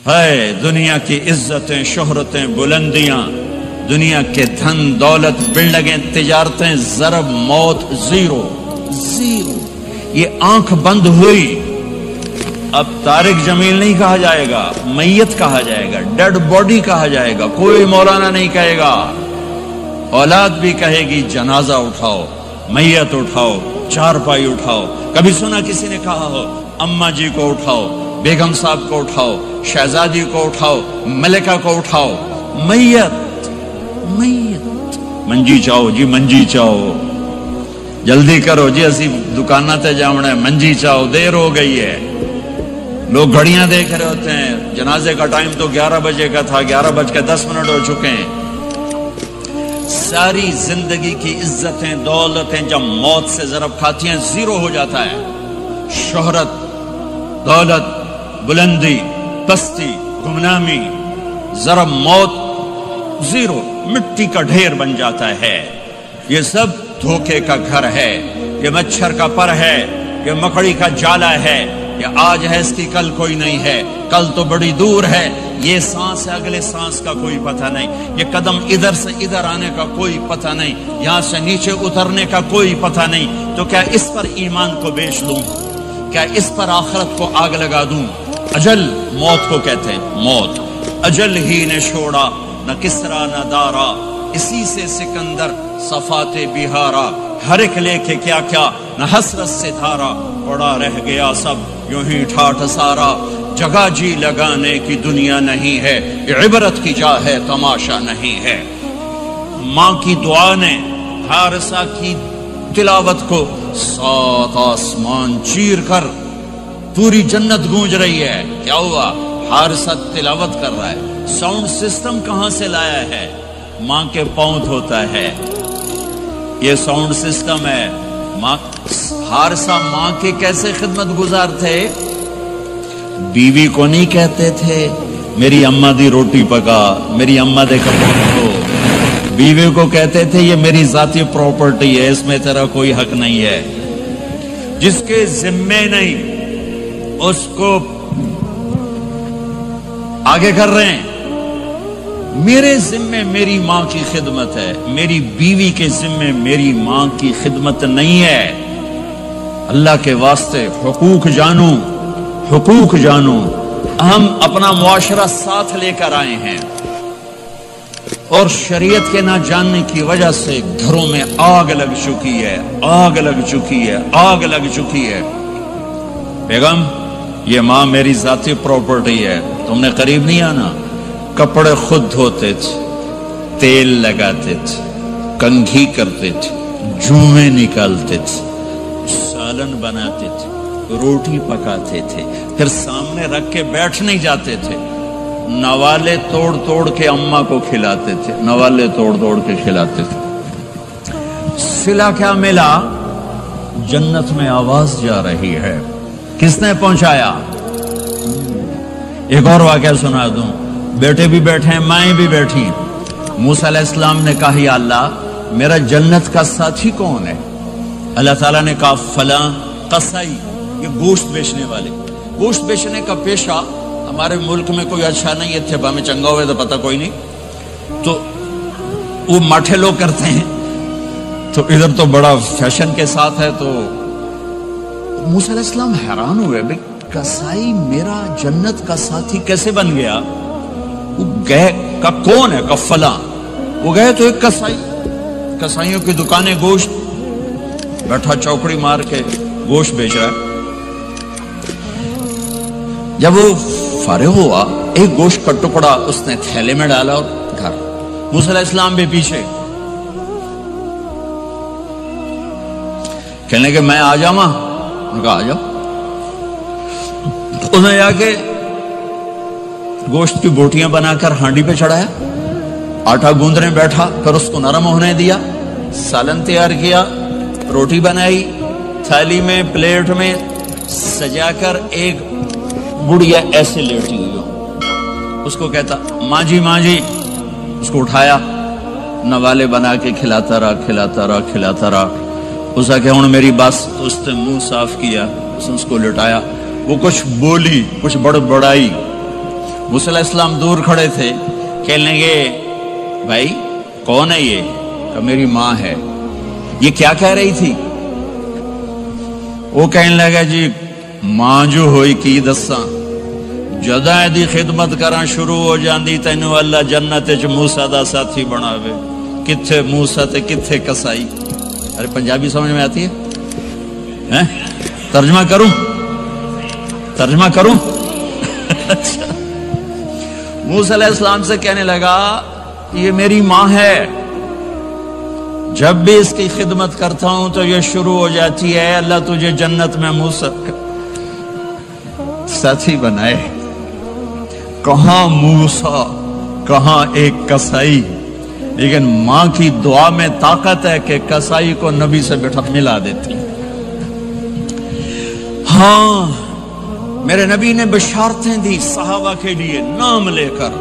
ہے دنیا کی عزتیں، شہرتیں، بلندیاں، دنیا کے دھن دولت، بلڈنگیں، تجارتیں، ضرب موت زیرو زیرو. یہ آنکھ بند ہوئی، اب طارق جمیل نہیں کہا جائے گا، میت کہا جائے گا، ڈیڈ باڈی کہا جائے گا. کوئی مولانا نہیں کہے گا. اولاد بھی کہے گی جنازہ اٹھاؤ، میت اٹھاؤ، چارپائی اٹھاؤ. کبھی سنا کسی نے کہا ہو اماں جی کو اٹھاؤ، بیگم صاحب کو اٹھاؤ، شہزادی کو اٹھاؤ، ملکہ کو اٹھاؤ؟ میت میت. منجی چاہو جی، منجی چاہو، جلدی کرو جی، اسی دکانہ تے جاؤنا ہے، منجی چاہو، دیر ہو گئی ہے. لوگ گھڑیاں دیکھ رہے ہوتے ہیں، جنازے کا ٹائم تو 11 بجے کا تھا، 11:10 ہو چکے ہیں. ساری زندگی کی عزتیں دولتیں جب موت سے ضرب کھاتی ہیں زیرو ہو جاتا ہے. شہرت، دولت، بلندی، پستی، گمنامی، ضرب موت زیرو، مٹی کا ڈھیر بن جاتا ہے. یہ سب دھوکے کا گھر ہے، یہ مچھر کا پر ہے، یہ مکڑی کا جالا ہے. یہ آج ہے اس کی کل کوئی نہیں ہے، کل تو بڑی دور ہے. یہ سانس ہے، اگلے سانس کا کوئی پتہ نہیں. یہ قدم ادھر سے ادھر آنے کا کوئی پتہ نہیں، یہاں سے نیچے اترنے کا کوئی پتہ نہیں. تو کیا اس پر ایمان کو بیچ دوں؟ کیا اس پر آخرت کو آگ لگا دوں؟ اجل موت کو کہتے ہیں، موت. اجل ہی نے چھوڑا نہ کسرا نہ دارا، اسی سے سکندر صفات بہارا. ہر ایک لے کے کیا کیا نہ حسرت سے دھارا، پڑا رہ گیا سب یوں ہی ٹھاٹھ سارا. جگہ جی لگانے کی دنیا نہیں ہے، عبرت کی جا ہے تماشا نہیں ہے. ماں کی دعا نے حارثہ کی تلاوت کو 7 آسمان چیر کر پوری جنت گونج رہی ہے. کیا ہوا؟ حارثہ تلاوت کر رہا ہے. ساؤنڈ سسٹم کہاں سے لایا ہے؟ ماں کے پاؤں دھوتا ہے، یہ ساؤنڈ سسٹم ہے. حارثہ ماں کے کیسے خدمت گزار تھے؟ بیوی کو نہیں کہتے تھے میری اماں دی روٹی پکا، میری اماں دے کپڑے دھو. بیوی کو کہتے تھے یہ میری ذاتی پراپرٹی ہے، اس میں تیرا کوئی حق نہیں ہے. جس کے ذمے نہیں اس کو آگے کر رہے ہیں. میرے ذمے میری ماں کی خدمت ہے، میری بیوی کے ذمے میری ماں کی خدمت نہیں ہے. اللہ کے واسطے حقوق جانو، حقوق جانو. ہم اپنا معاشرہ ساتھ لے کر آئے ہیں اور شریعت کے نہ جاننے کی وجہ سے گھروں میں آگ لگ چکی ہے، آگ لگ چکی ہے، آگ لگ چکی ہے. بیگم یہ ماں میری ذاتی پراپرٹی ہے، تم نے قریب نہیں آنا. کپڑے خود دھوتے تھے، تیل لگاتے تھے، کنگھی کرتے تھے، جوئیں نکالتے تھے، سالن بناتے تھے، روٹی پکاتے تھے، پھر سامنے رکھ کے بیٹھ نہیں جاتے تھے. نوالے توڑ توڑ کے اماں کو کھلاتے تھے، نوالے توڑ توڑ کے کھلاتے تھے. صلہ کیا ملا؟ جنت میں آواز جا رہی ہے. کس نے پہنچایا؟ ایک اور واقعہ سنا دوں. بیٹے بھی بیٹھے ہیں، مائیں بھی بیٹھی. موسیٰ علیہ السلام نے کہا یا اللہ میرا جنت کا ساتھی کون ہے؟ اللہ تعالیٰ نے کہا فلاں قصائی، یہ گوشت بیچنے والے. گوشت بیچنے کا پیشہ ہمارے ملک میں کوئی اچھا نہیں ہے، تھے میں چنگا ہوئے تو پتہ کوئی نہیں، تو وہ ماٹھے لوگ کرتے ہیں. تو ادھر تو بڑا فیشن کے ساتھ ہے. تو موسیٰ علیہ السلام حیران ہوئے، بھئی قصائی میرا جنت کا ساتھی کیسے بن گیا؟ وہ گئے کا کون ہے؟ کا فلاں. وہ گئے تو ایک قصائی، قصائیوں کی دکانیں، گوشت بیٹھا چوکڑی مار کے گوشت بیچ رہا ہے. جب وہ فارغ ہوا ایک گوشت کا ٹکڑا اس نے تھیلے میں ڈالا اور گھر. موسیٰ علیہ السلام بھی پیچھے. کہنے کہ میں آ جاؤں؟ انہوں نے کہا آ جاؤ. اس نے جا کے گوشت کی بوٹیاں بنا کر ہانڈی پہ چڑھایا، آٹا گوندنے بیٹھا، پھر اس کو نرم ہونے دیا، سالن تیار کیا، روٹی بنائی، تھالی میں پلیٹ میں سجا کر ایک بڑھیا ایسے لیٹی ہوئی ہو. اس کو کہتا ماں جی ماں جی. اس کو اٹھایا، نوالے بنا کے کھلاتا رہا کھلاتا رہا کھلاتا رہا. اس کا کہ ہوں میری بس. اس نے منہ صاف کیا، اس نے اس کو لٹایا. وہ کچھ بولی، کچھ بڑبڑائی. موسیٰ علیہ السلام دور کھڑے تھے، کہنے لگے بھائی کون ہے یہ؟ کہ میری ماں ہے۔ یہ کیا کہہ رہی تھی؟ وہ کہنے لگا جی ماں جو ہوئی کی دساں، جداں دی خدمت کراں شروع ہو جاندی تینوں اللہ جنت وچ موسیٰ دا ساتھی بناوے، کتھے موسیٰ تے کتھے کسائی۔ ارے پنجابی سمجھ میں آتی ہے؟ ترجمہ کروں؟ اچھا، موسیٰ علیہ السلام سے کہنے لگا یہ میری ماں ہے، جب بھی اس کی خدمت کرتا ہوں تو یہ شروع ہو جاتی ہے اللہ تجھے جنت میں موسیٰ ساتھی بنائے۔ کہاں موسیٰ، کہاں ایک کسائی، لیکن ماں کی دعا میں طاقت ہے کہ کسائی کو نبی سے بٹھا ملا دیتی۔ ہاں میرے نبی نے بشارتیں دی صحابہ کے لیے نام لے کر،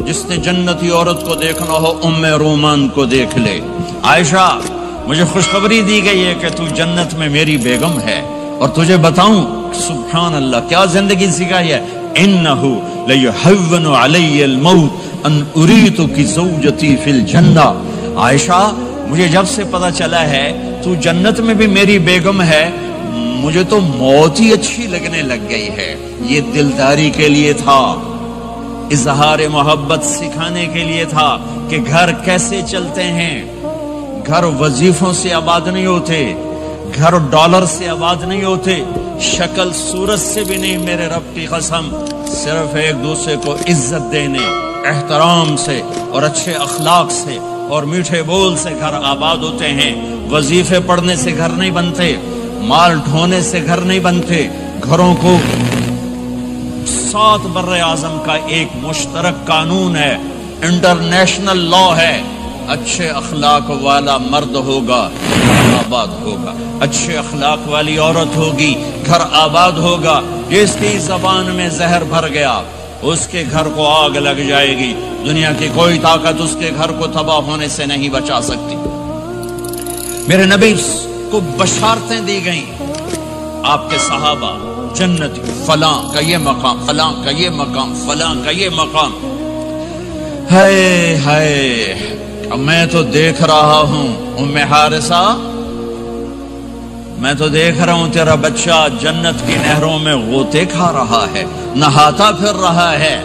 جس نے جنتی عورت کو دیکھنا ہو ام رومان کو دیکھ لے۔ عائشہ مجھے خوشخبری دی گئی ہے کہ تو جنت میں میری بیگم ہے، اور تجھے بتاؤں سبحان اللہ کیا زندگی سکھائی ہے، انہو لیحون علی الموت ان اریتک زوجتی فی الجنہ۔ عائشہ مجھے جب سے پتا چلا ہے تو جنت میں بھی میری بیگم ہے، مجھے تو موت ہی اچھی لگنے لگ گئی ہے۔ یہ دلداری کے لیے تھا، اظہار محبت سکھانے کے لیے تھا کہ گھر کیسے چلتے ہیں۔ گھر وظیفوں سے آباد نہیں ہوتے، گھر ڈالر سے آباد نہیں ہوتے، شکل صورت سے بھی نہیں، میرے رب کی قسم، صرف ایک دوسرے کو عزت دینے، احترام سے اور اچھے اخلاق سے اور میٹھے بول سے گھر آباد ہوتے ہیں۔ وظیفے پڑھنے سے گھر نہیں بنتے، مال ڈھونے سے گھر نہیں بنتے۔ گھروں کو 7 بر اعظم کا ایک مشترک قانون ہے، انٹرنیشنل لا ہے، اچھے اخلاق والا مرد ہوگا گھر آباد ہوگا، اچھے اخلاق والی عورت ہوگی گھر آباد ہوگا۔ جس کی زبان میں زہر بھر گیا اس کے گھر کو آگ لگ جائے گی، دنیا کی کوئی طاقت اس کے گھر کو تباہ ہونے سے نہیں بچا سکتی۔ میرے نبی کو بشارتیں دی گئیں، آپ کے صحابہ جنتی، فلاں کا یہ مقام، فلاں کا یہ مقام، فلاں کا یہ مقام۔ ہائے ہائے، میں تو دیکھ رہا ہوں ام حارثہ، میں تو دیکھ رہا ہوں تیرا بچہ جنت کی نہروں میں غوطے کھا رہا ہے، نہاتا پھر رہا ہے۔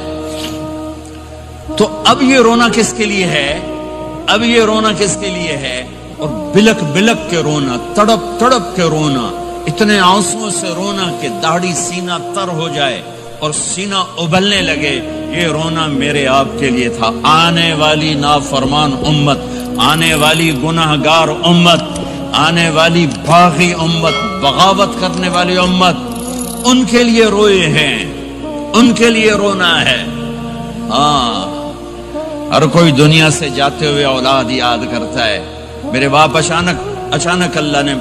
تو اب یہ رونا کس کے لیے ہے؟ اب یہ رونا کس کے لیے ہے؟ اور بلک بلک کے رونا، تڑپ تڑپ کے رونا، اتنے آنسوں سے رونا کہ داڑھی سینہ تر ہو جائے اور سینہ ابلنے لگے، یہ رونا میرے آپ کے لیے تھا۔ آنے والی نافرمان امت، آنے والی گناہگار امت، آنے والی باغی امت، بغاوت کرنے والی امت، ان کے لیے روئے ہیں، ان کے لیے رونا ہے۔ ہاں ہر کوئی دنیا سے جاتے ہوئے اولاد یاد کرتا ہے، میرے باپ اچانک اللہ نے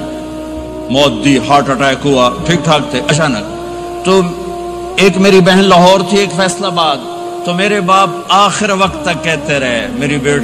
موت دی، ہارٹ اٹیک ہوا، ٹھیک ٹھاک تھے، اچانک۔ تو ایک میری بہن لاہور تھی، ایک فیصل آباد، تو میرے باپ آخر وقت تک کہتے رہے میری بیٹی